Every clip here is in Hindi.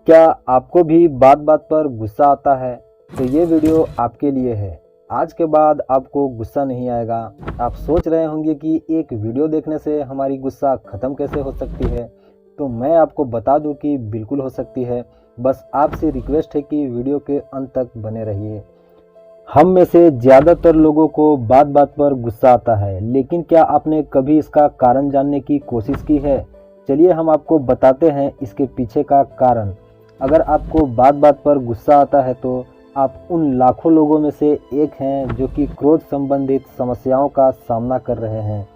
क्या आपको भी बात बात पर गुस्सा आता है? तो ये वीडियो आपके लिए है। आज के बाद आपको गुस्सा नहीं आएगा। आप सोच रहे होंगे कि एक वीडियो देखने से हमारी गुस्सा ख़त्म कैसे हो सकती है, तो मैं आपको बता दूं कि बिल्कुल हो सकती है। बस आपसे रिक्वेस्ट है कि वीडियो के अंत तक बने रहिए। हम में से ज़्यादातर लोगों को बात बात पर गुस्सा आता है, लेकिन क्या आपने कभी इसका कारण जानने की कोशिश की है? चलिए हम आपको बताते हैं इसके पीछे का कारण। अगर आपको बात बात पर गुस्सा आता है तो आप उन लाखों लोगों में से एक हैं जो कि क्रोध संबंधित समस्याओं का सामना कर रहे हैं।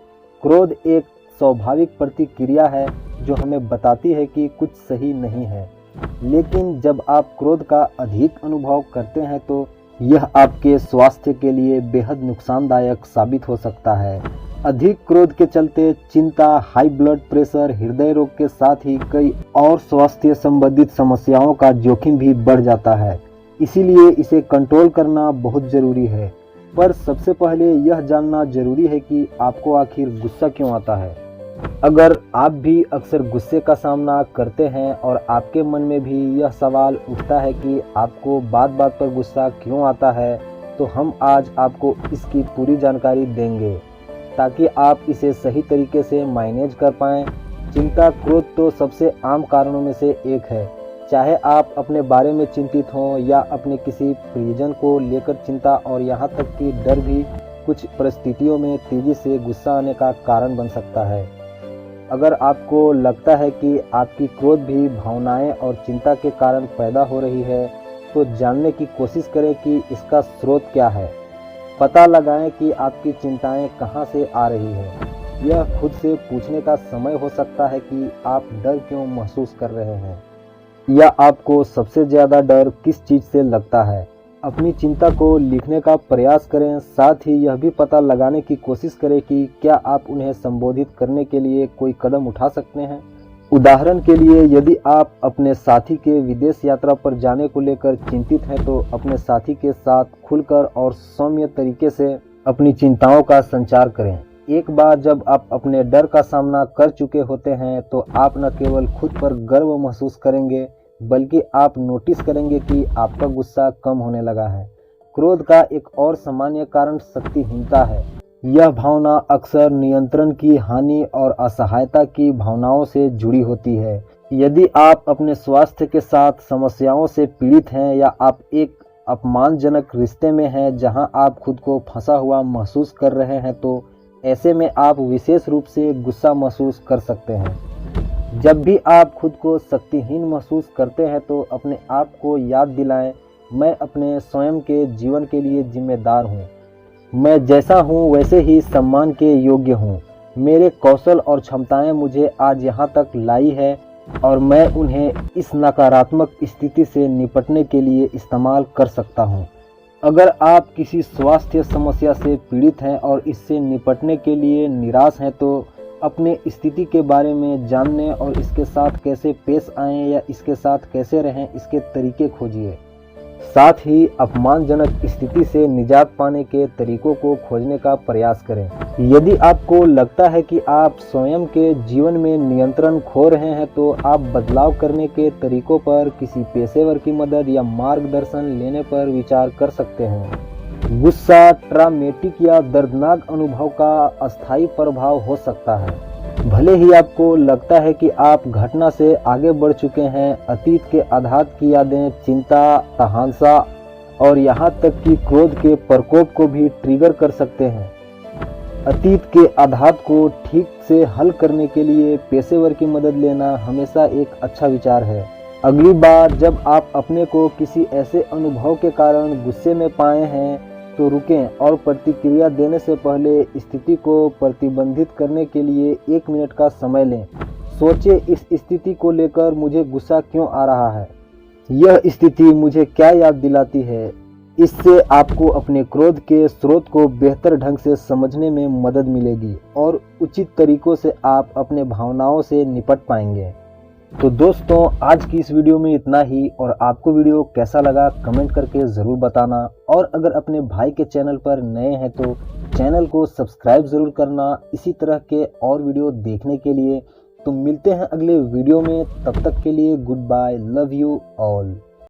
क्रोध एक स्वाभाविक प्रतिक्रिया है जो हमें बताती है कि कुछ सही नहीं है, लेकिन जब आप क्रोध का अधिक अनुभव करते हैं तो यह आपके स्वास्थ्य के लिए बेहद नुकसानदायक साबित हो सकता है। अधिक क्रोध के चलते चिंता, हाई ब्लड प्रेशर, हृदय रोग के साथ ही कई और स्वास्थ्य संबंधित समस्याओं का जोखिम भी बढ़ जाता है। इसीलिए इसे कंट्रोल करना बहुत ज़रूरी है। पर सबसे पहले यह जानना जरूरी है कि आपको आखिर गुस्सा क्यों आता है। अगर आप भी अक्सर गुस्से का सामना करते हैं और आपके मन में भी यह सवाल उठता है कि आपको बात बात पर गुस्सा क्यों आता है, तो हम आज आपको इसकी पूरी जानकारी देंगे ताकि आप इसे सही तरीके से मैनेज कर पाएँ। चिंता, क्रोध तो सबसे आम कारणों में से एक है। चाहे आप अपने बारे में चिंतित हों या अपने किसी प्रियजन को लेकर चिंता और यहाँ तक कि डर भी कुछ परिस्थितियों में तेज़ी से गुस्सा आने का कारण बन सकता है। अगर आपको लगता है कि आपकी क्रोध भी भावनाएं और चिंता के कारण पैदा हो रही है, तो जानने की कोशिश करें कि इसका स्रोत क्या है। पता लगाएं कि आपकी चिंताएं कहां से आ रही हैं। यह खुद से पूछने का समय हो सकता है कि आप डर क्यों महसूस कर रहे हैं, या आपको सबसे ज़्यादा डर किस चीज़ से लगता है। अपनी चिंता को लिखने का प्रयास करें, साथ ही यह भी पता लगाने की कोशिश करें कि क्या आप उन्हें संबोधित करने के लिए कोई कदम उठा सकते हैं। उदाहरण के लिए, यदि आप अपने साथी के विदेश यात्रा पर जाने को लेकर चिंतित हैं तो अपने साथी के साथ खुलकर और सौम्य तरीके से अपनी चिंताओं का संचार करें। एक बार जब आप अपने डर का सामना कर चुके होते हैं तो आप न केवल खुद पर गर्व महसूस करेंगे, बल्कि आप नोटिस करेंगे कि आपका गुस्सा कम होने लगा है। क्रोध का एक और सामान्य कारण शक्तिहीनता है। यह भावना अक्सर नियंत्रण की हानि और असहायता की भावनाओं से जुड़ी होती है। यदि आप अपने स्वास्थ्य के साथ समस्याओं से पीड़ित हैं या आप एक अपमानजनक रिश्ते में हैं जहां आप खुद को फंसा हुआ महसूस कर रहे हैं, तो ऐसे में आप विशेष रूप से गुस्सा महसूस कर सकते हैं। जब भी आप खुद को शक्तिहीन महसूस करते हैं तो अपने आप को याद दिलाएं, मैं अपने स्वयं के जीवन के लिए जिम्मेदार हूँ। मैं जैसा हूँ वैसे ही सम्मान के योग्य हूँ। मेरे कौशल और क्षमताएं मुझे आज यहाँ तक लाई है और मैं उन्हें इस नकारात्मक स्थिति से निपटने के लिए इस्तेमाल कर सकता हूँ। अगर आप किसी स्वास्थ्य समस्या से पीड़ित हैं और इससे निपटने के लिए निराश हैं, तो अपने स्थिति के बारे में जानने और इसके साथ कैसे पेश आएं या इसके साथ कैसे रहें, इसके तरीके खोजिए। साथ ही अपमानजनक स्थिति से निजात पाने के तरीकों को खोजने का प्रयास करें। यदि आपको लगता है कि आप स्वयं के जीवन में नियंत्रण खो रहे हैं, तो आप बदलाव करने के तरीकों पर किसी पेशेवर की मदद या मार्गदर्शन लेने पर विचार कर सकते हैं। गुस्सा ट्रॉमेटिक या दर्दनाक अनुभव का अस्थायी प्रभाव हो सकता है। भले ही आपको लगता है कि आप घटना से आगे बढ़ चुके हैं, अतीत के आघात की यादें चिंता, तहासा और यहाँ तक कि क्रोध के प्रकोप को भी ट्रिगर कर सकते हैं। अतीत के आघात को ठीक से हल करने के लिए पेशेवर की मदद लेना हमेशा एक अच्छा विचार है। अगली बार जब आप अपने को किसी ऐसे अनुभव के कारण गुस्से में पाए हैं, तो रुकें और प्रतिक्रिया देने से पहले स्थिति को प्रतिबंधित करने के लिए 1 मिनट का समय लें। सोचें, इस स्थिति को लेकर मुझे गुस्सा क्यों आ रहा है? यह स्थिति मुझे क्या याद दिलाती है? इससे आपको अपने क्रोध के स्रोत को बेहतर ढंग से समझने में मदद मिलेगी और उचित तरीकों से आप अपने भावनाओं से निपट पाएंगे। तो दोस्तों, आज की इस वीडियो में इतना ही, और आपको वीडियो कैसा लगा कमेंट करके ज़रूर बताना। और अगर अपने भाई के चैनल पर नए हैं तो चैनल को सब्सक्राइब ज़रूर करना। इसी तरह के और वीडियो देखने के लिए तो मिलते हैं अगले वीडियो में, तब तक के लिए good bye, love you all.